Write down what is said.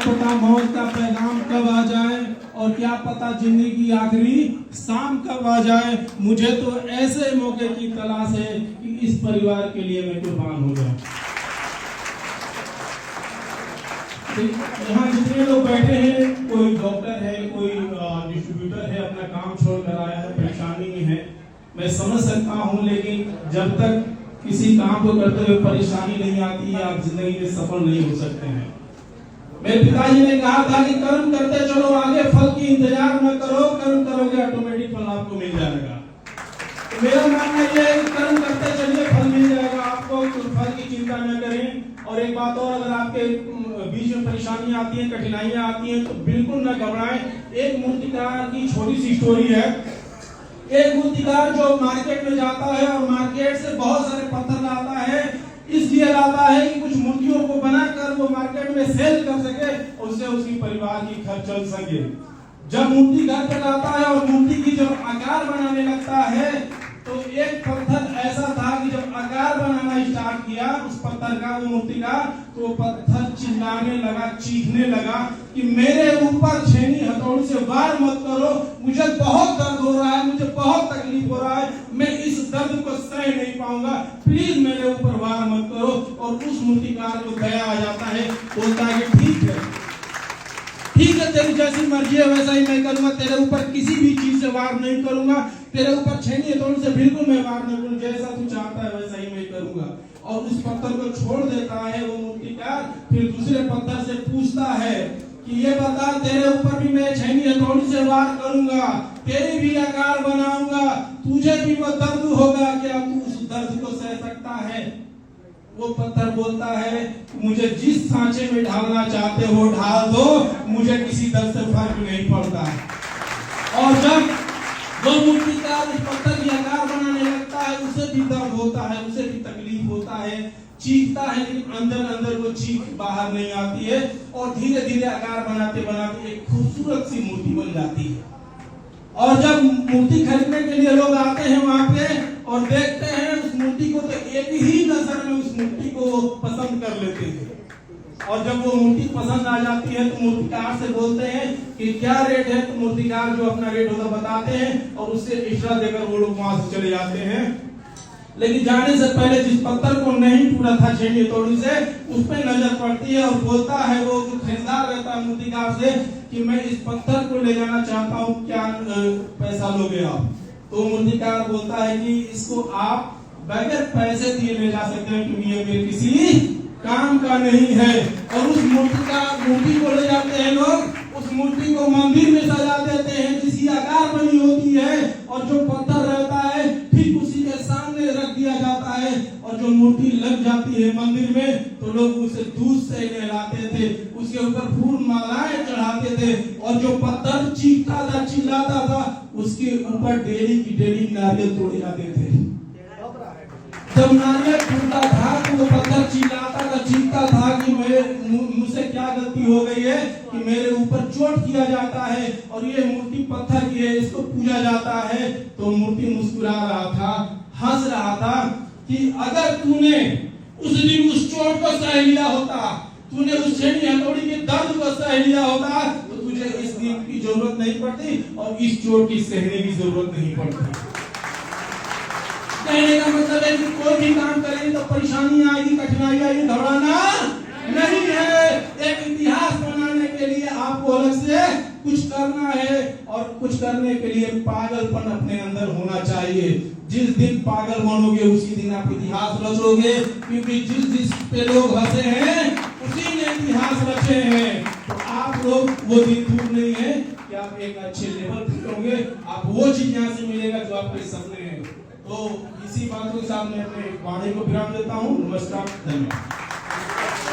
पता मौत का पैगाम कब आ जाए और क्या पता जिंदगी की आखिरी शाम कब आ जाए। मुझे तो ऐसे मौके की तलाश है कि इस परिवार के लिए मैं कुर्बान हो जाऊं। यहाँ जितने लोग बैठे हैं, कोई डॉक्टर है, कोई डिस्ट्रीब्यूटर है, अपना काम छोड़कर आया है, परेशानी में है, मैं समझ सकता हूँ। लेकिन जब तक किसी काम को करते हुए परेशानी नहीं आती है, आप जिंदगी में सफल नहीं हो सकते हैं। मेरे पिताजी ने कहा था कि कर्म करते चलो आगे, फल की इंतजार न करो, कर्म करोगे ऑटोमेटिक फल आपको मिल जाएगा। तो मेरा मानना यह है कि कर्म करते चलिए, फल मिल जाएगा आपको, तो फल की चिंता न करें। और एक बात और, अगर आपके बीच में परेशानियां आती हैं, कठिनाइयां आती हैं, तो बिल्कुल न घबराएं। एक मूर्तिकार की छोटी सी स्टोरी है। एक मूर्तिकार जो मार्केट में जाता है और मार्केट से बहुत सारे पत्थर लाता है, इसलिए लाता है कि कुछ मूर्तियों को बनाकर वो मार्केट में सेल कर सके, उससे उसकी परिवार की खर्च चल सके। जब मूर्ति घर पे लाता है और मूर्ति की जब आकार बनाने लगता है, तो एक पत्थर ऐसा था कि जब आकार बनाना स्टार्ट किया उस पत्थर का, वो मूर्ति का, तो पत्थर चिल्लाने लगा, चीखने लगा कि मेरे ऊपर छेनी हथौड़ी से वार मत करो, मुझे बहुत दर्द हो रहा है, मुझे बहुत तकलीफ हो रहा है, मैं इस दर्द को सह नहीं पाऊंगा, प्लीज मेरे ऊपर वार मत करो। और उस मूर्तिकार को दया आ जाता है, बोलता है कि ठीक है, तेरी जैसी मर्जी है वैसा ही मैं करूंगा, तेरे ऊपर किसी भी चीज से वार नहीं करूंगा, तेरे ऊपर छेनी हथौड़ी से बिल्कुल मैं वार नहीं करूंगा, जैसा तू चाहता है वैसा ही मैं करूंगा। और उस पत्थर को छोड़ देता है वो मूर्तिकार। फिर दूसरे पत्थर से पूछता है कि ये बता, तेरे ऊपर भी मैं छेनी हथौड़ी से वार करूंगा, तेरी भी आकार बनाऊंगा, तुझे भी वो दर्द होगा, क्या तू उस दर्द को सह सकता है? वो पत्थर बोलता है, मुझे जिस सांचे में ढालना चाहते हो ढाल दो, मुझे किसी दर्द से फर्क नहीं पड़ता। और जब वो मूर्तिकार उस पत्थर की आकार बनाने लगता है, उसे भी दर्द होता है, उसे भी तकलीफ होता है, चीखता है, लेकिन अंदर अंदर वो चीख बाहर नहीं आती है। और धीरे धीरे आकार बनाते बनाते एक खूबसूरत सी मूर्ति बन जाती है। और जब मूर्ति खरीदने के लिए लोग आते हैं वहां पे और देखते हैं उस मूर्ति को, तो एक ही नजर में उस मूर्ति को पसंद कर लेते हैं। और जब वो मूर्ति पसंद आ जाती है तो मूर्तिकार से बोलते हैं कि क्या रेट है, तो मूर्तिकार जो अपना रेट होता बताते हैं और उससे एक्स्ट्रा देकर वो लोग वहां से चले जाते हैं। लेकिन जाने से पहले जिस पत्थर को नहीं टूटा था छेनी हथौड़ी से, उस पर नजर पड़ती है और बोलता है वो जो खरीदार रहता है मूर्तिकार से कि मैं इस पत्थर को ले जाना चाहता हूँ, क्या पैसा लोगे आप? तो मूर्तिकार बोलता है कि इसको आप बगैर पैसे दिए ले जा सकते हैं, क्योंकि ये मेरे किसी काम का नहीं है। और उस मूर्ति को ले जाते हैं लोग, उस मूर्ति को मंदिर में सजा देते हैं जिसकी आकार बनी होती है, और जो पत्थर रहता है ठीक उसी के सामने रख दिया जाता है। और जो मूर्ति लग जाती है मंदिर में, तो लोग उसे दूध से नहलाते थे, उसके ऊपर फूल मालाएं चढ़ाते थे, और जो पत्थर चीखता था, चिल्लाता था, उसके ऊपर डेली की डेली नारियल तोड़े जाते थे। जब नारियल टूटता था तो वो पत्थर चिल्लाता था, चीखता था कि मुझसे क्या गलती हो गई है कि मेरे ऊपर चोट किया जाता है, और ये मूर्ति पत्थर की है, इसको पूजा जाता है। तो मूर्ति मुस्कुरा रहा था, हंस रहा था कि अगर तूने उस दिन उस चोट को सह लिया होता, तूने उस छेनी हथौड़ी के दर्द को सह लिया होता, तो तुझे इस दिन की जरूरत नहीं पड़ती और इस चोट की सहने की जरूरत नहीं पड़ती। कहने का मतलब है कि कोई भी काम करेंगे तो परेशानी आएगी, कठिनाई आएगी, घबराना नहीं है। एक इतिहास बनाने के लिए आपको अलग से कुछ करना है, और कुछ करने के लिए पागलपन अपने अंदर होना चाहिए। जिस दिन पागल बनोगे उसी दिन आप इतिहास रचोगे, क्योंकि जिस पे लोग हंसे हैं उसी ने इतिहास रचे हैं। तो आप लोग वो दिन दूर नहीं है कि आप एक अच्छे लेवल पे होंगे, आप वो चीज यहाँ से मिलेगा जो आपके सपने हैं। तो इसी बातों के साथ मैं अपने वाणी को विराम देता हूँ। नमस्कार, धन्यवाद।